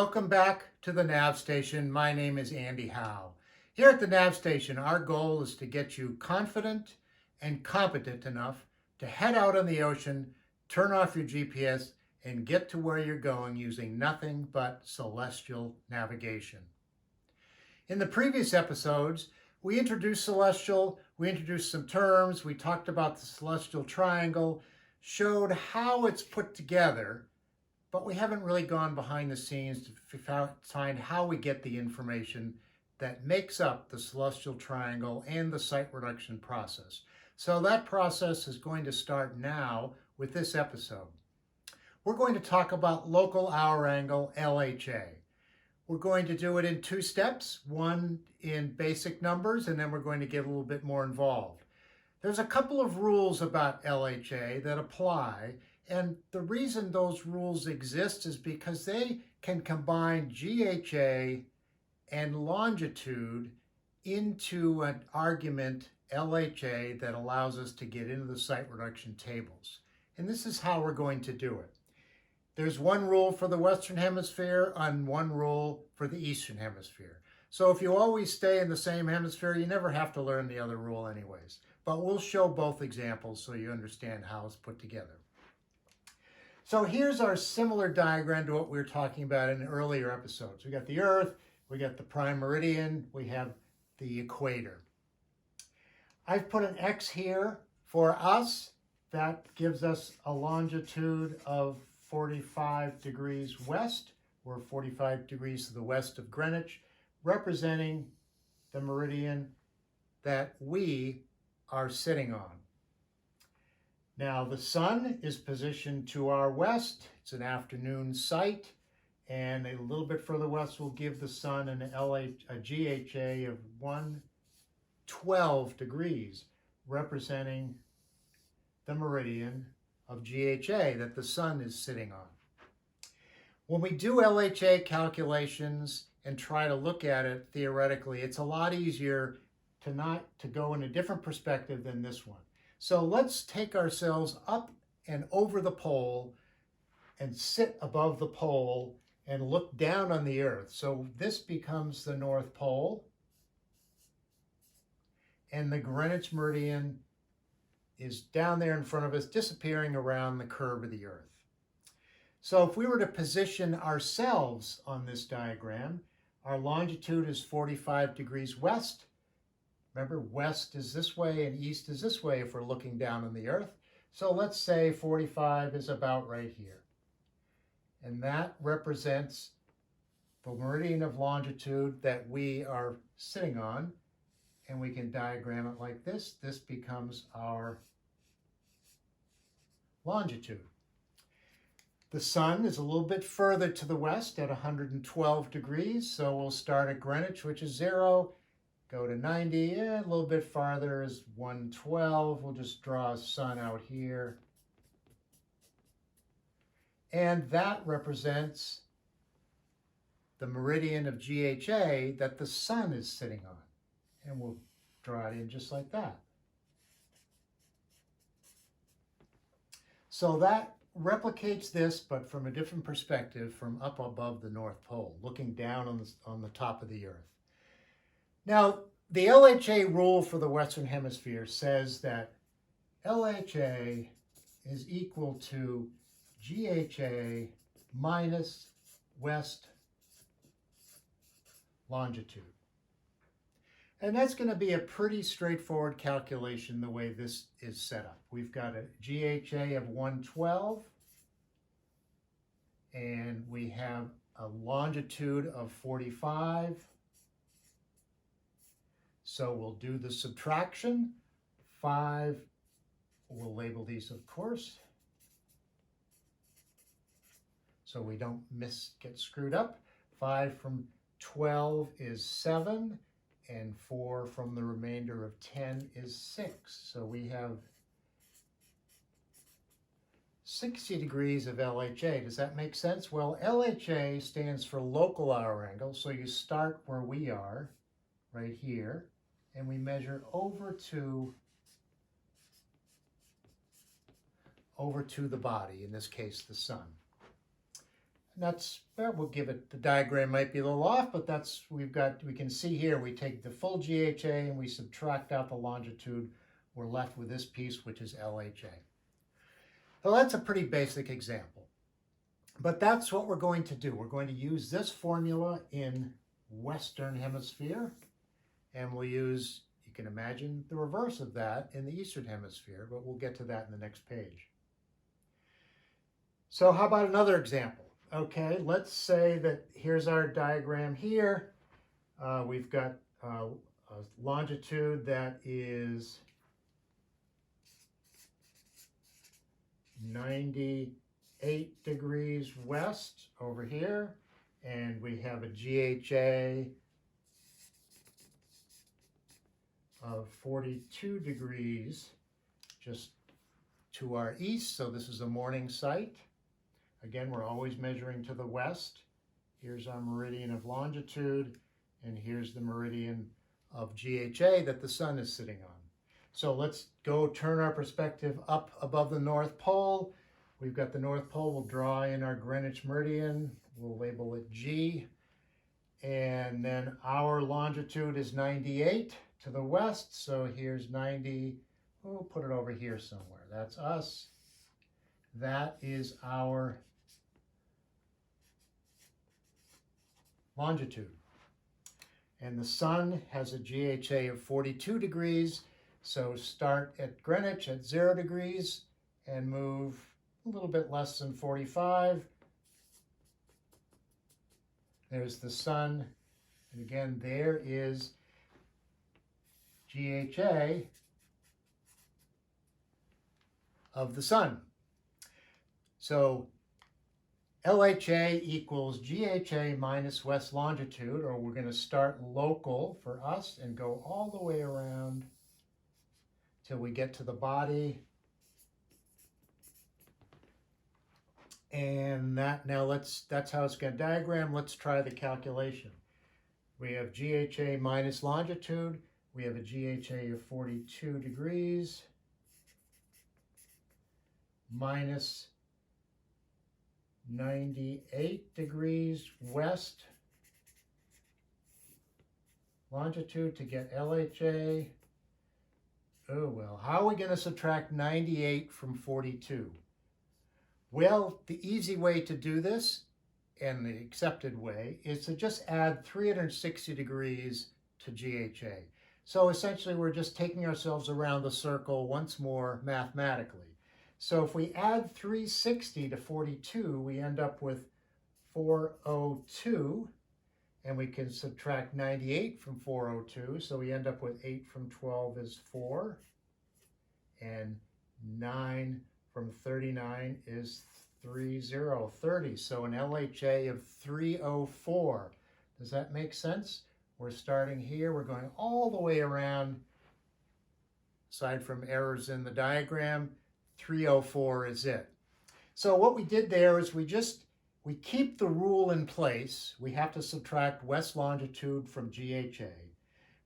Welcome back to the Nav Station. My name is Andy Howe. Here at the Nav Station, our goal is to get you confident and competent enough to head out on the ocean, turn off your GPS, and get to where you're going using nothing but celestial navigation. In the previous episodes, we introduced celestial, we introduced some terms, we talked about the celestial triangle, showed how it's put together, but we haven't really gone behind the scenes to find how we get the information that makes up the celestial triangle and the site reduction process. So that process is going to start now with this episode. We're going to talk about local hour angle, LHA. We're going to do it in two steps, one in basic numbers, and then we're going to get a little bit more involved. There's a couple of rules about LHA that apply, and the reason those rules exist is because they can combine GHA and longitude into an argument LHA that allows us to get into the site reduction tables. And this is how we're going to do it. There's one rule for the Western Hemisphere and one rule for the Eastern Hemisphere. So if you always stay in the same hemisphere, you never have to learn the other rule anyways. But we'll show both examples so you understand how it's put together. So here's our similar diagram to what we were talking about in earlier episodes. We got the Earth, we got the prime meridian, we have the equator. I've put an X here for us. That gives us a longitude of 45 degrees west. We're 45 degrees to the west of Greenwich, representing the meridian that we are sitting on. Now the sun is positioned to our west. It's an afternoon sight, and a little bit further west will give the sun a GHA of 112 degrees, representing the meridian of GHA that the sun is sitting on. When we do LHA calculations and try to look at it theoretically, it's a lot easier to go in a different perspective than this one. So let's take ourselves up and over the pole and sit above the pole and look down on the Earth. So this becomes the North Pole, and the Greenwich meridian is down there in front of us, disappearing around the curve of the Earth. So if we were to position ourselves on this diagram, our longitude is 45 degrees west. Remember, west is this way and east is this way if we're looking down on the Earth. So let's say 45 is about right here. And that represents the meridian of longitude that we are sitting on. And we can diagram it like this. This becomes our longitude. The sun is a little bit further to the west at 112 degrees. So we'll start at Greenwich, which is 0. Go to 90, a little bit farther is 112. We'll just draw a sun out here. And that represents the meridian of GHA that the sun is sitting on. And we'll draw it in just like that. So that replicates this, but from a different perspective, from up above the North Pole, looking down on the top of the Earth. Now, the LHA rule for the Western Hemisphere says that LHA is equal to GHA minus west longitude. And that's going to be a pretty straightforward calculation the way this is set up. We've got a GHA of 112, and we have a longitude of 45. So we'll do the subtraction. 5, we'll label these, of course, so we don't get screwed up. 5 from 12 is 7, and 4 from the remainder of 10 is 6. So we have 60 degrees of LHA. Does that make sense? Well, LHA stands for local hour angle, so you start where we are, right here, and we measure over to the body, in this case the sun. we'll give it, the diagram might be a little off, but that's, we can see here, we take the full GHA and we subtract out the longitude. We're left with this piece, which is LHA. So that's a pretty basic example. But that's what we're going to do. We're going to use this formula in Western Hemisphere, and we'll use, you can imagine, the reverse of that in the Eastern Hemisphere, but we'll get to that in the next page. So how about another example? Okay, let's say that here's our diagram here. We've got a longitude that is 98 degrees west over here, and we have a GHA of 42 degrees just to our east, so this is a morning sight. Again, we're always measuring to the west. Here's our meridian of longitude, and here's the meridian of GHA that the sun is sitting on. So let's go turn our perspective up above the North Pole. We've got the North Pole. We'll draw in our Greenwich meridian. We'll label it G. And then our longitude is 98 to the west. So here's 90. We'll put it over here somewhere. That's us. That is our longitude. And the sun has a GHA of 42 degrees. So start at Greenwich at 0 degrees and move a little bit less than 45. There's the sun. And again, there is GHA of the sun. So LHA equals GHA minus west longitude, or we're going to start local for us and go all the way around till we get to the body. And that's how it's going to diagram. Let's try the calculation. We have GHA minus longitude. We have a GHA of 42 degrees minus 98 degrees west longitude to get LHA. Oh, well, how are we going to subtract 98 from 42? Well, the easy way to do this, and the accepted way, is to just add 360 degrees to GHA. So essentially, we're just taking ourselves around the circle once more mathematically. So if we add 360 to 42, we end up with 402, and we can subtract 98 from 402, so we end up with 8 from 12 is 4, and 9 from 39 is 30. So an LHA of 304. Does that make sense? We're starting here, we're going all the way around. Aside from errors in the diagram, 304 is it. So what we did there is we keep the rule in place. We have to subtract west longitude from GHA.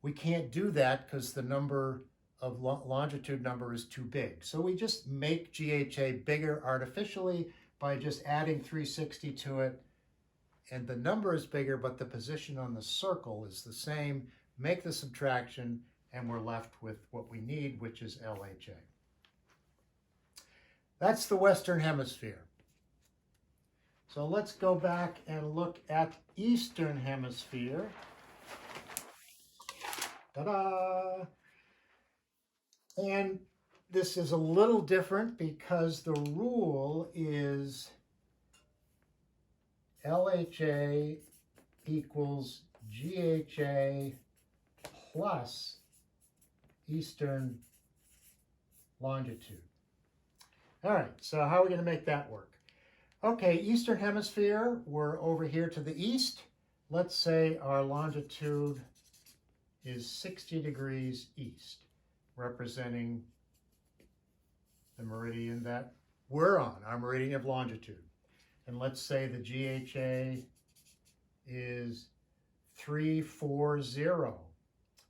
We can't do that because the number of longitude number is too big. So we just make GHA bigger artificially by just adding 360 to it. And the number is bigger, but the position on the circle is the same. Make the subtraction, and we're left with what we need, which is LHA. That's the Western Hemisphere. So let's go back and look at Eastern Hemisphere. Ta-da! And this is a little different because the rule is LHA equals GHA plus Eastern longitude. All right, so how are we going to make that work? Okay, Eastern Hemisphere, we're over here to the east. Let's say our longitude is 60 degrees east, representing the meridian that we're on, our meridian of longitude. And let's say the GHA is 340,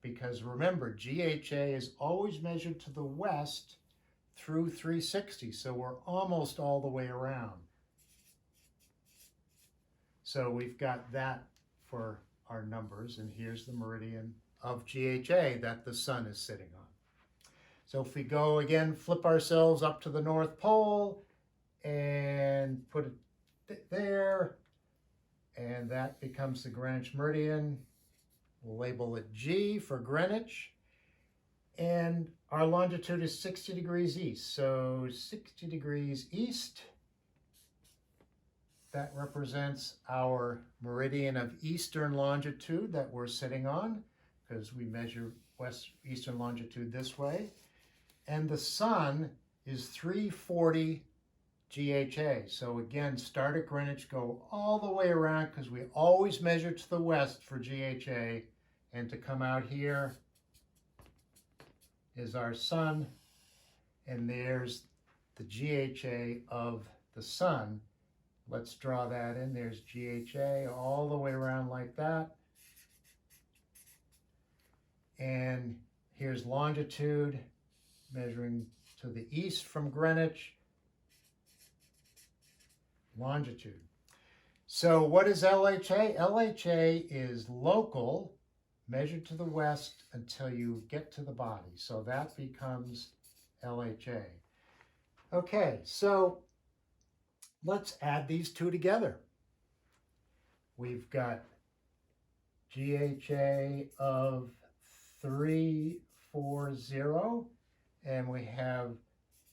because remember, GHA is always measured to the west through 360, so we're almost all the way around. So we've got that for our numbers, and here's the meridian of GHA that the sun is sitting on. So if we go again, flip ourselves up to the North Pole and put it there, and that becomes the Greenwich meridian. We'll label it G for Greenwich. And our longitude is 60 degrees east. So 60 degrees east, that represents our meridian of eastern longitude that we're sitting on, because we measure eastern longitude this way. And the sun is 340 GHA. So again, start at Greenwich, go all the way around, because we always measure to the west for GHA. And to come out here is our sun, and there's the GHA of the sun. Let's draw that in. There's GHA all the way around like that. And here's longitude, measuring to the east from Greenwich. Longitude. So what is LHA? LHA is local, measured to the west until you get to the body. So that becomes LHA. Okay, so let's add these two together. We've got GHA of 340, and we have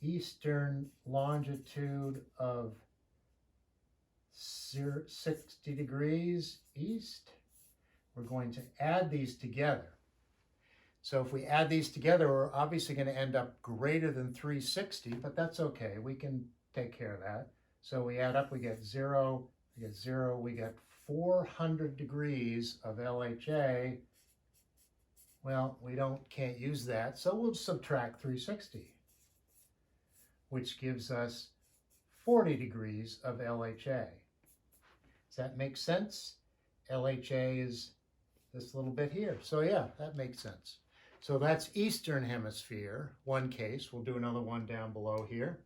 eastern longitude of 60 degrees east. We're going to add these together. So if we add these together, we're obviously going to end up greater than 360, but that's okay. We can take care of that. So we add up, we get 0, we get 0, we get 400 degrees of LHA. Well, we can't use that, so we'll subtract 360, which gives us 40 degrees of LHA. Does that make sense? LHA is this little bit here. So yeah, that makes sense. So that's Eastern Hemisphere, one case. We'll do another one down below here.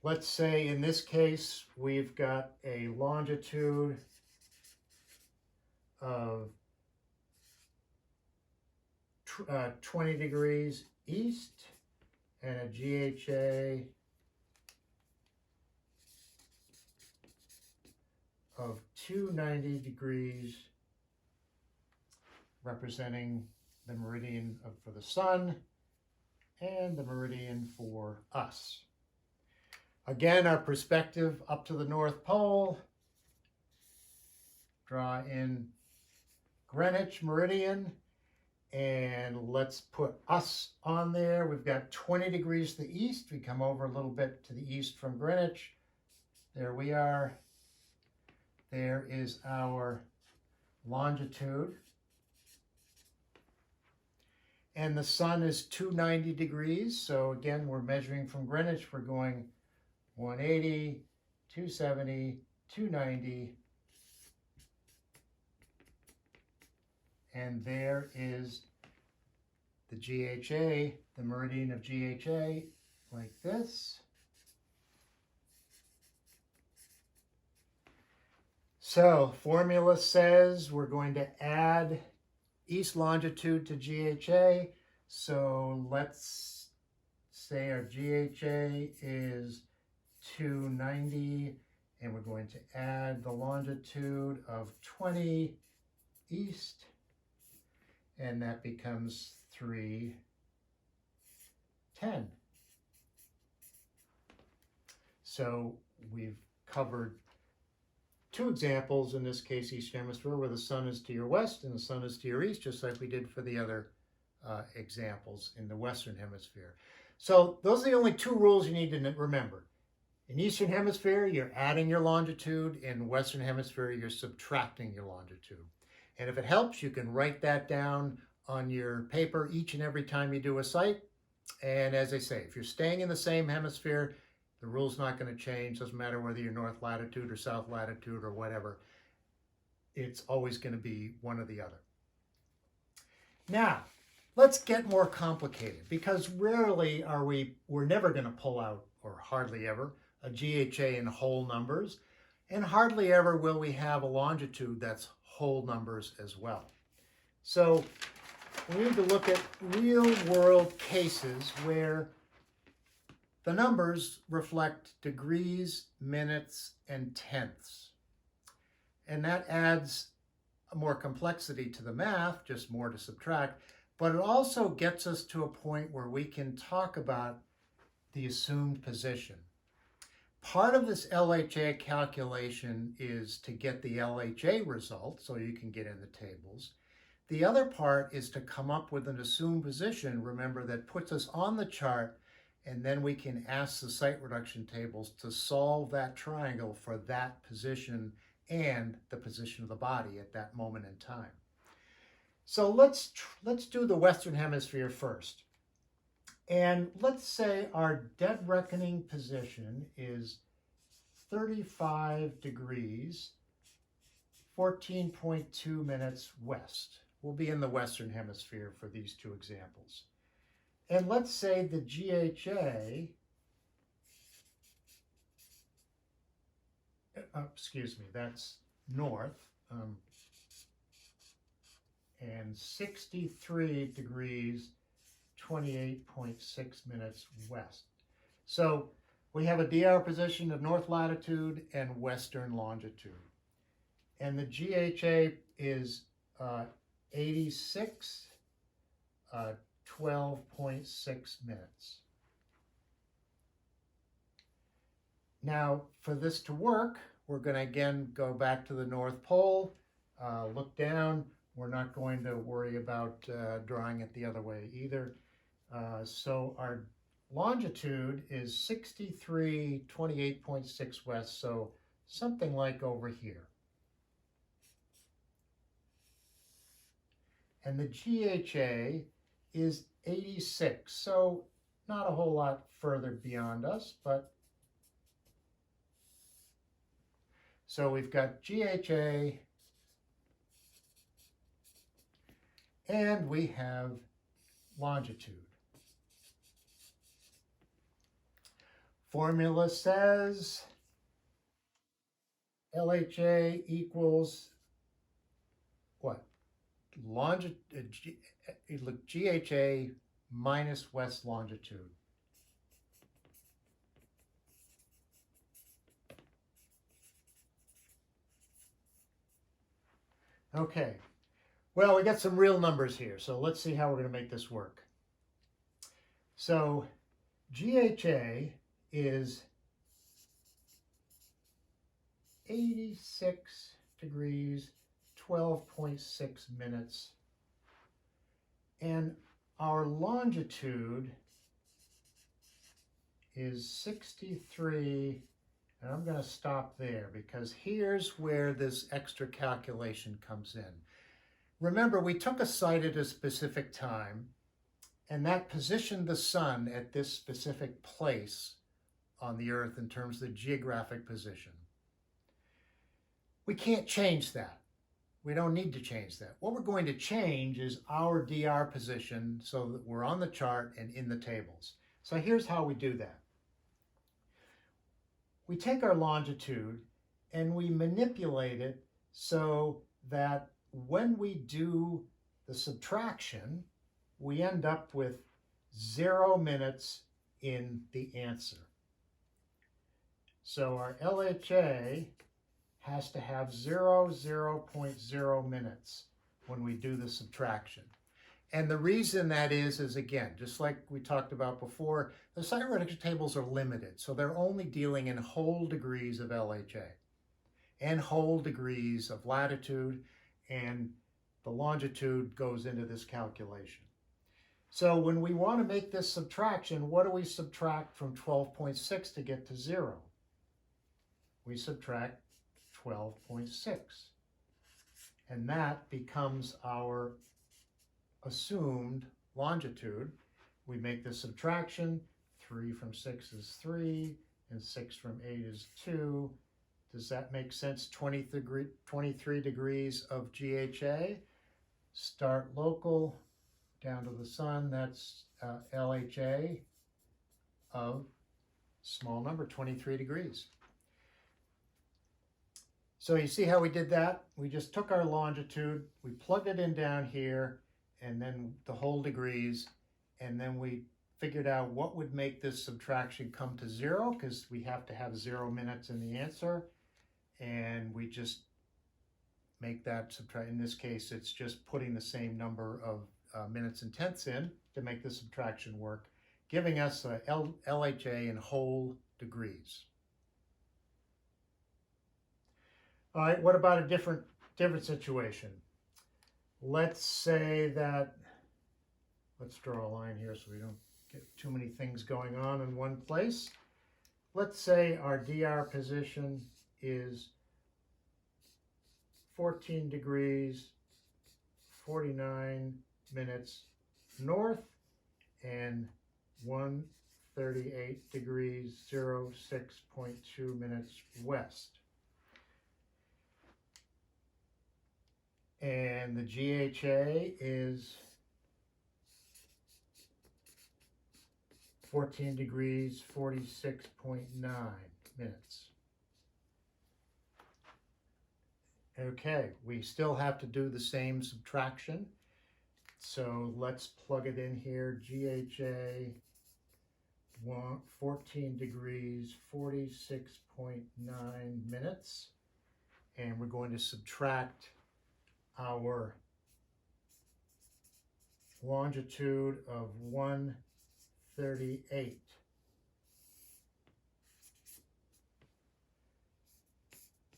Let's say in this case, we've got a longitude of 20 degrees east and a GHA of 290 degrees, representing the meridian for the sun and the meridian for us. Again, our perspective up to the North Pole. Draw in Greenwich meridian, and let's put us on there. We've got 20 degrees to the east. We come over a little bit to the east from Greenwich. There we are. There is our longitude. And the sun is 290 degrees. So again, we're measuring from Greenwich. We're going 180, 270, 290. And there is the GHA, the meridian of GHA, like this. So formula says we're going to add east longitude to GHA. So let's say our GHA is 290, and we're going to add the longitude of 20 east, and that becomes 310. So we've covered two examples, in this case Eastern Hemisphere, where the sun is to your west and the sun is to your east, just like we did for the other examples in the Western Hemisphere. So those are the only two rules you need to remember. In Eastern Hemisphere, you're adding your longitude. In Western Hemisphere, you're subtracting your longitude. And if it helps, you can write that down on your paper each and every time you do a site. And as I say, if you're staying in the same hemisphere, the rule's not going to change. Doesn't matter whether you're north latitude or south latitude or whatever. It's always going to be one or the other. Now, let's get more complicated, because rarely we're never going to pull out, or hardly ever, a GHA in whole numbers. And hardly ever will we have a longitude that's whole numbers as well. So we need to look at real world cases where the numbers reflect degrees, minutes, and tenths. And that adds more complexity to the math, just more to subtract, but it also gets us to a point where we can talk about the assumed position. Part of this LHA calculation is to get the LHA result so you can get in the tables. The other part is to come up with an assumed position, remember, that puts us on the chart, and then we can ask the site reduction tables to solve that triangle for that position and the position of the body at that moment in time. So let's do the Western Hemisphere first. And let's say our dead reckoning position is 35 degrees, 14.2 minutes west. We'll be in the Western Hemisphere for these two examples. And let's say the GHA, that's north, and 63 degrees, 28.6 minutes west. So we have a DR position of north latitude and western longitude. And the GHA is 86, 12.6 minutes. Now, for this to work, we're going to again go back to the North Pole, look down. We're not going to worry about drawing it the other way either. So our longitude is 63, 28.6 west, so something like over here. And the GHA is 86, so not a whole lot further beyond us, but so we've got GHA and we have longitude. Formula says LHA equals what? GHA minus west longitude. Okay, well, we got some real numbers here, so let's see how we're going to make this work. So GHA is 86 degrees, 12.6 minutes, and our longitude is 63, and I'm going to stop there because here's where this extra calculation comes in. Remember, we took a site at a specific time, and that positioned the sun at this specific place on the Earth in terms of the geographic position. We can't change that. We don't need to change that. What we're going to change is our DR position so that we're on the chart and in the tables. So here's how we do that. We take our longitude and we manipulate it so that when we do the subtraction, we end up with 0 minutes in the answer. So our LHA has to have 0.0 minutes when we do the subtraction. And the reason that is again, just like we talked about before, the site reduction tables are limited. So they're only dealing in whole degrees of LHA and whole degrees of latitude, and the longitude goes into this calculation. So when we want to make this subtraction, what do we subtract from 12.6 to get to 0? We subtract 12.6. And that becomes our assumed longitude. We make the subtraction. 3 from 6 is 3, and 6 from 8 is 2. Does that make sense? 23 degrees of GHA. Start local, down to the sun, that's LHA of small number, 23 degrees. So you see how we did that? We just took our longitude, we plugged it in down here, and then the whole degrees, and then we figured out what would make this subtraction come to 0, because we have to have 0 minutes in the answer, and we just make that subtract. In this case, it's just putting the same number of minutes and tenths in to make the subtraction work, giving us a LHA in whole degrees. All right, what about a different situation? Let's say that, let's draw a line here so we don't get too many things going on in one place. Let's say our DR position is 14 degrees, 49 minutes north and 138 degrees, 06.2 minutes west. And the GHA is 14 degrees, 46.9 minutes. Okay, we still have to do the same subtraction. So let's plug it in here. GHA, 14 degrees, 46.9 minutes. And we're going to subtract our longitude of 138.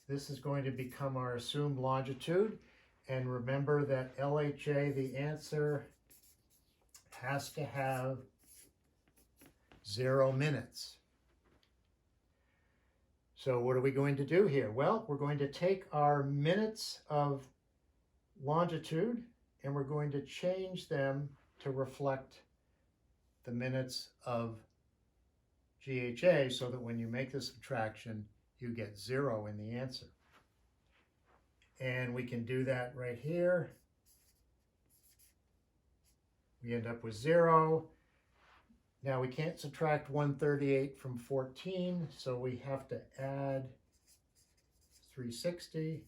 This is going to become our assumed longitude. And remember that LHA, the answer, has to have 0 minutes. So what are we going to do here? Well, we're going to take our minutes of longitude and we're going to change them to reflect the minutes of GHA so that when you make the subtraction, you get 0 in the answer. And we can do that right here. We end up with 0. Now we can't subtract 138 from 14, so we have to add 360.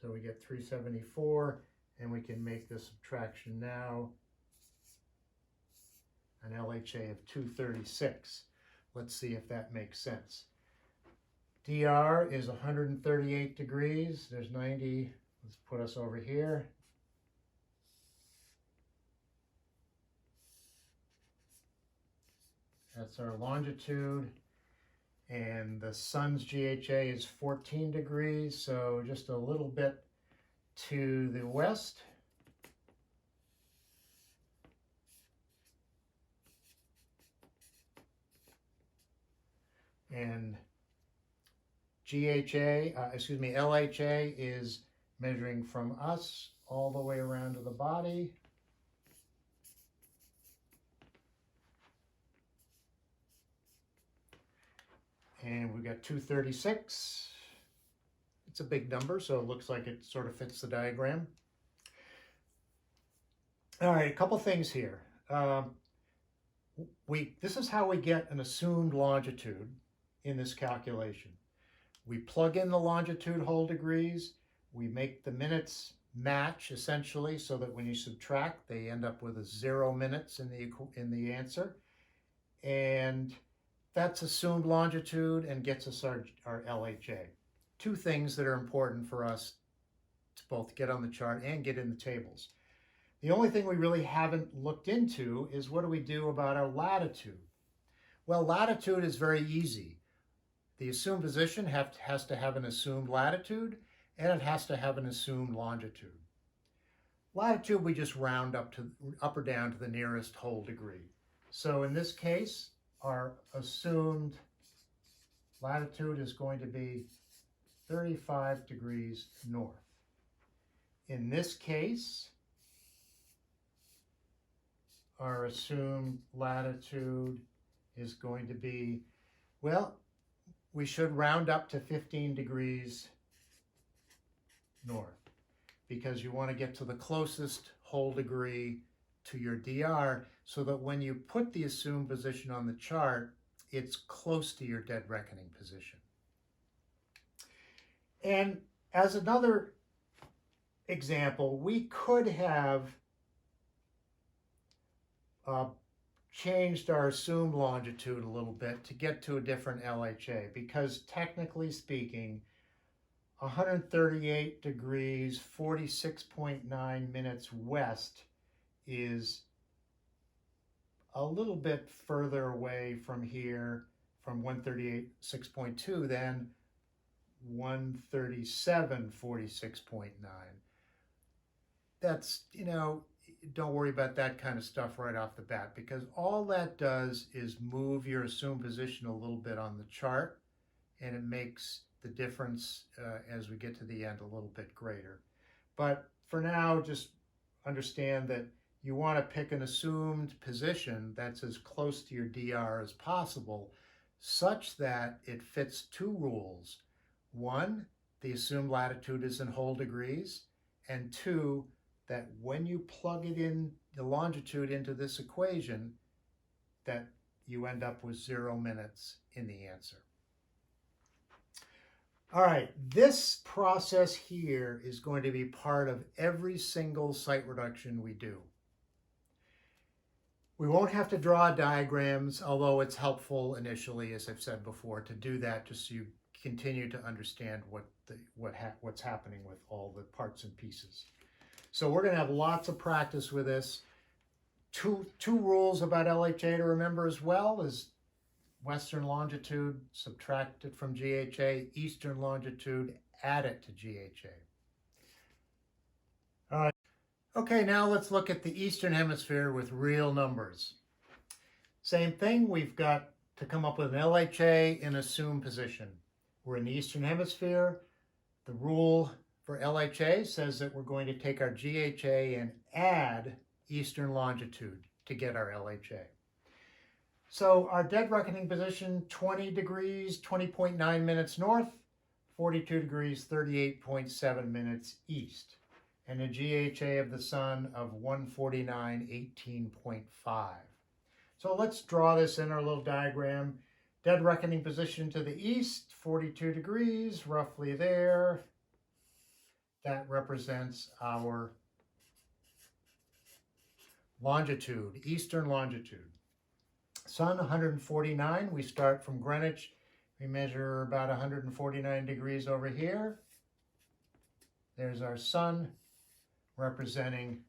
So we get 374, and we can make the subtraction now, an LHA of 236. Let's see if that makes sense. DR is 138 degrees. There's 90. Let's put us over here. That's our longitude. And the sun's GHA is 14 degrees, so just a little bit to the west. And LHA is measuring from us all the way around to the body. And we've got 236. It's a big number, so it looks like it sort of fits the diagram. All right, a couple things here. This is how we get an assumed longitude in this calculation. We plug in the longitude whole degrees. We make the minutes match, essentially, so that when you subtract, they end up with a 0 minutes in the answer. And that's assumed longitude and gets us our LHA. Two things that are important for us to both get on the chart and get in the tables. The only thing we really haven't looked into is what do we do about our latitude? Well, latitude is very easy. The assumed position has to have an assumed latitude and it has to have an assumed longitude. Latitude, we just round up or down to the nearest whole degree. So in this case, our assumed latitude is going to be 35 degrees north. In this case, our assumed latitude is going to be, well, we should round up to 15 degrees north because you want to get to the closest whole degree to your DR so that when you put the assumed position on the chart, it's close to your dead reckoning position. And as another example, we could have changed our assumed longitude a little bit to get to a different LHA, because technically speaking, 138 degrees, 46.9 minutes west is a little bit further away from here, from 138.6.2 than 137.46.9. That's, don't worry about that kind of stuff right off the bat, because all that does is move your assumed position a little bit on the chart, and it makes the difference as we get to the end a little bit greater. But for now, just understand that you want to pick an assumed position that's as close to your DR as possible, such that it fits two rules. One, the assumed latitude is in whole degrees, and two, that when you plug it in, the longitude into this equation, that you end up with 0 minutes in the answer. All right, this process here is going to be part of every single site reduction we do. We won't have to draw diagrams, although it's helpful initially, as I've said before, to do that just so you continue to understand what's happening with all the parts and pieces. So we're going to have lots of practice with this. Two rules about LHA to remember as well is western longitude, subtract it from GHA, eastern longitude, add it to GHA. All right. Okay, now let's look at the eastern hemisphere with real numbers. Same thing, we've got to come up with an LHA in assumed position. We're in the eastern hemisphere. The rule for LHA says that we're going to take our GHA and add eastern longitude to get our LHA. So our dead reckoning position, 20 degrees, 20.9 minutes north, 42 degrees, 38.7 minutes east, and a GHA of the sun of 149.18.5. So let's draw this in our little diagram. Dead reckoning position to the east, 42 degrees, roughly there. That represents our longitude, eastern longitude. Sun, 149. We start from Greenwich. We measure about 149 degrees over here. There's our sun representing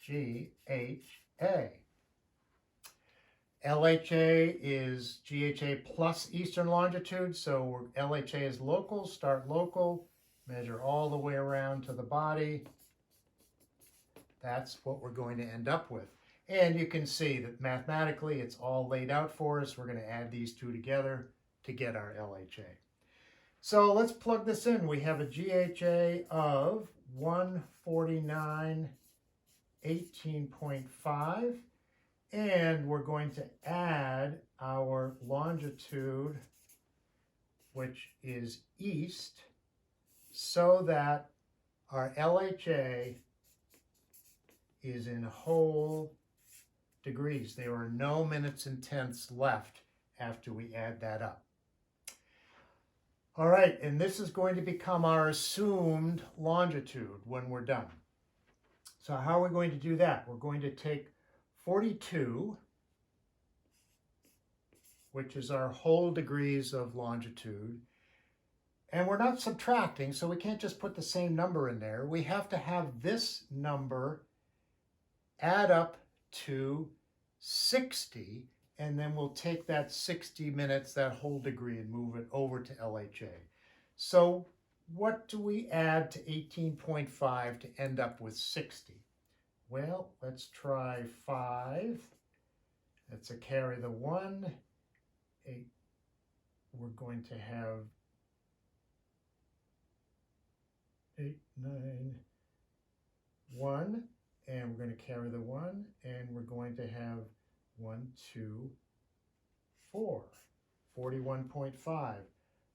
GHA. LHA is GHA plus eastern longitude, so LHA is local, start local, measure all the way around to the body. That's what we're going to end up with. And you can see that mathematically it's all laid out for us. We're going to add these two together to get our LHA. So let's plug this in. We have a GHA of 149.18.5. And we're going to add our longitude, which is east, so that our LHA is in whole degrees. There are no minutes and tenths left after we add that up. All right, and this is going to become our assumed longitude when we're done. So how are we going to do that? We're going to take 42, which is our whole degrees of longitude, and we're not subtracting, so we can't just put the same number in there. We have to have this number add up to 60, and then we'll take that 60 minutes, that whole degree, and move it over to LHA. So what do we add to 18.5 to end up with 60? Well, let's try 5. That's a carry the 1. 8. We're going to have 8, 9, 1. And we're going to carry the 1. And we're going to have 1, 2, 4. 41.5.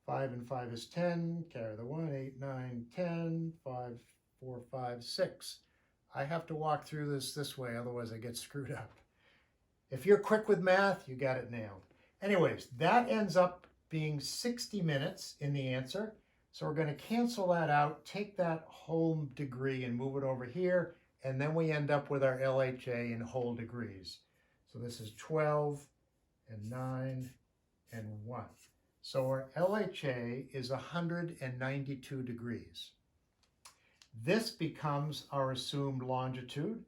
5 and 5 is 10. Carry the 1. 8, 9, 10. 5, 4, 5, 6. I have to walk through this way, otherwise I get screwed up. If you're quick with math, you got it nailed. Anyways, that ends up being 60 minutes in the answer. So we're going to cancel that out, take that whole degree and move it over here, and then we end up with our LHA in whole degrees. So this is 12 and 9 and 1. So our LHA is 192 degrees. This becomes our assumed longitude,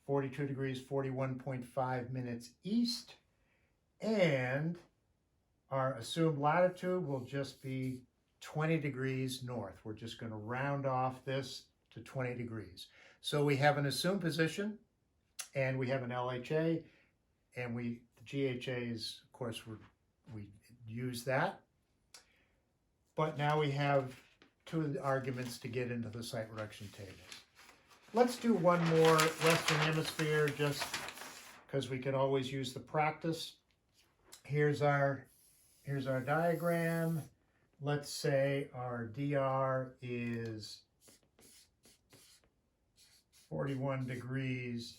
42 degrees, 41.5 minutes east, and our assumed latitude will just be 20 degrees north. We're just going to round off this to 20 degrees. So we have an assumed position, and we have an LHA, and the GHA is, of course, we use that. But now we have two arguments to get into the site reduction tables. Let's do one more Western Hemisphere, just because we can always use the practice. Here's our diagram. Let's say our DR is 41 degrees,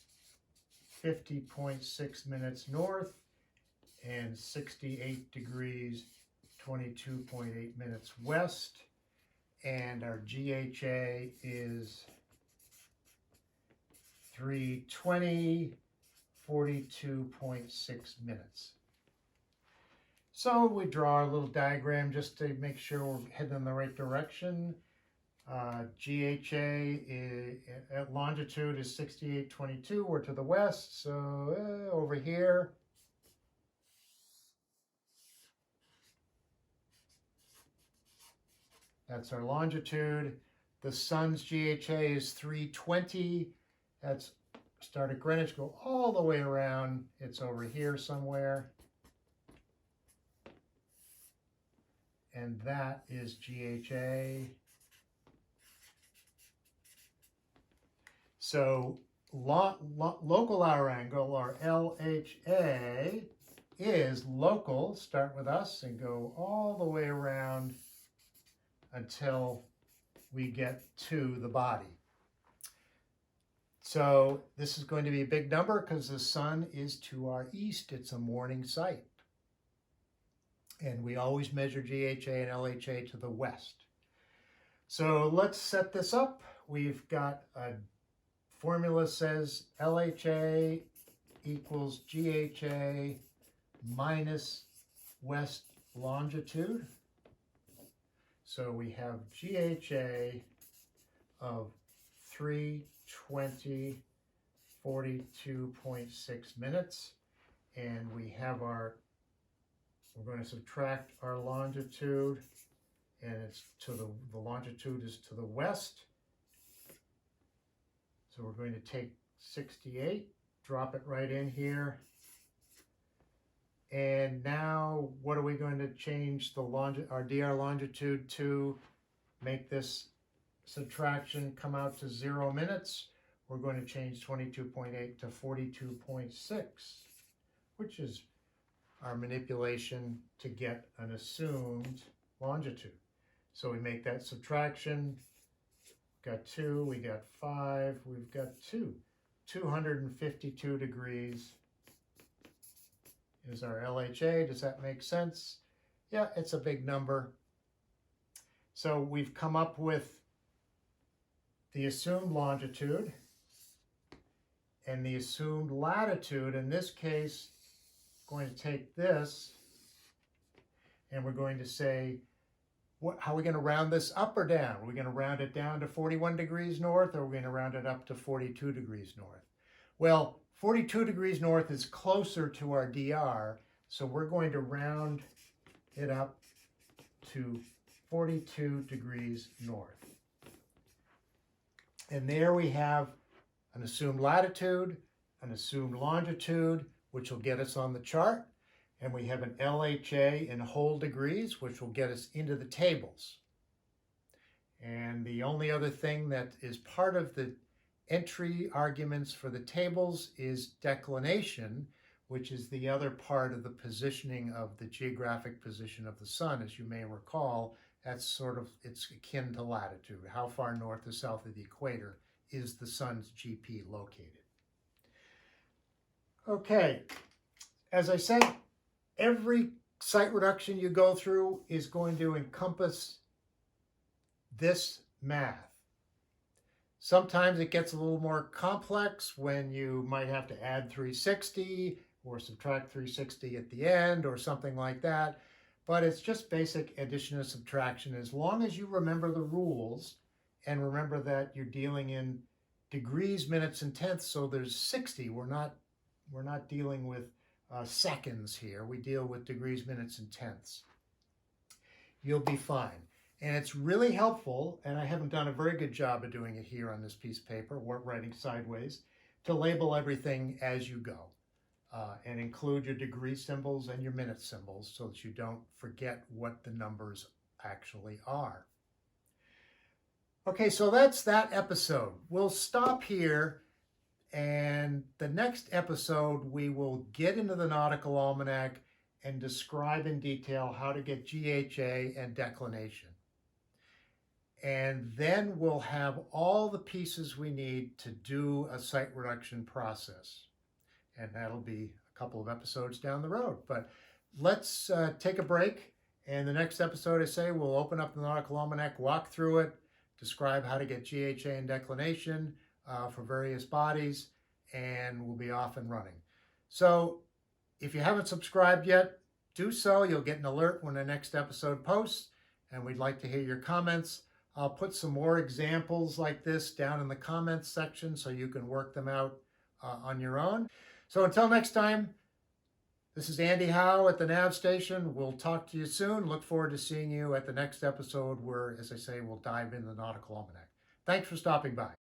50.6 minutes north, and 68 degrees, 22.8 minutes west. And our GHA is 320, 42.6 minutes. So we draw a little diagram just to make sure we're heading in the right direction. GHA at longitude is 68.22. We're to the west, so over here. That's our longitude. The sun's GHA is 320. That's start at Greenwich, go all the way around. It's over here somewhere. And that is GHA. So local hour angle, or LHA, is local. Start with us and go all the way around until we get to the body. So this is going to be a big number because the sun is to our east. It's a morning sight. And we always measure GHA and LHA to the west. So let's set this up. We've got a formula says LHA equals GHA minus west longitude. So we have GHA of 320, 42.6 minutes. And we have we're going to subtract our longitude, and it's the longitude is to the west. So we're going to take 68, drop it right in here. And now what are we going to change our DR longitude to make this subtraction come out to 0 minutes? We're going to change 22.8 to 42.6, which is our manipulation to get an assumed longitude. So we make that subtraction. Got 2, we got 5, we've got 252 degrees is our LHA. Does that make sense? Yeah, it's a big number. So we've come up with the assumed longitude and the assumed latitude. In this case, going to take this and we're going to say, how are we going to round this up or down? Are we going to round it down to 41 degrees north, or are we going to round it up to 42 degrees north? Well, 42 degrees north is closer to our DR, so we're going to round it up to 42 degrees north. And there we have an assumed latitude, an assumed longitude, which will get us on the chart. And we have an LHA in whole degrees, which will get us into the tables. And the only other thing that is part of the entry arguments for the tables is declination, which is the other part of the positioning of the geographic position of the sun. As you may recall, it's akin to latitude. How far north or south of the equator is the sun's GP located? Okay, as I said, every sight reduction you go through is going to encompass this math. Sometimes it gets a little more complex when you might have to add 360 or subtract 360 at the end or something like that. But it's just basic addition and subtraction. As long as you remember the rules and remember that you're dealing in degrees, minutes, and tenths, so there's 60. We're not dealing with seconds here. We deal with degrees, minutes, and tenths. You'll be fine. And it's really helpful, and I haven't done a very good job of doing it here on this piece of paper, writing sideways, to label everything as you go. And include your degree symbols and your minute symbols so that you don't forget what the numbers actually are. Okay, so that's that episode. We'll stop here, and the next episode we will get into the Nautical Almanac and describe in detail how to get GHA and declination. And then we'll have all the pieces we need to do a sight reduction process. And that'll be a couple of episodes down the road. But let's take a break. And the next episode, I say, we'll open up the Nautical Almanac, walk through it, describe how to get GHA and declination for various bodies, and we'll be off and running. So if you haven't subscribed yet, do so. You'll get an alert when the next episode posts, and we'd like to hear your comments. I'll put some more examples like this down in the comments section so you can work them out on your own. So until next time, this is Andy Howe at the Nav Station. We'll talk to you soon. Look forward to seeing you at the next episode where, as I say, we'll dive into the Nautical Almanac. Thanks for stopping by.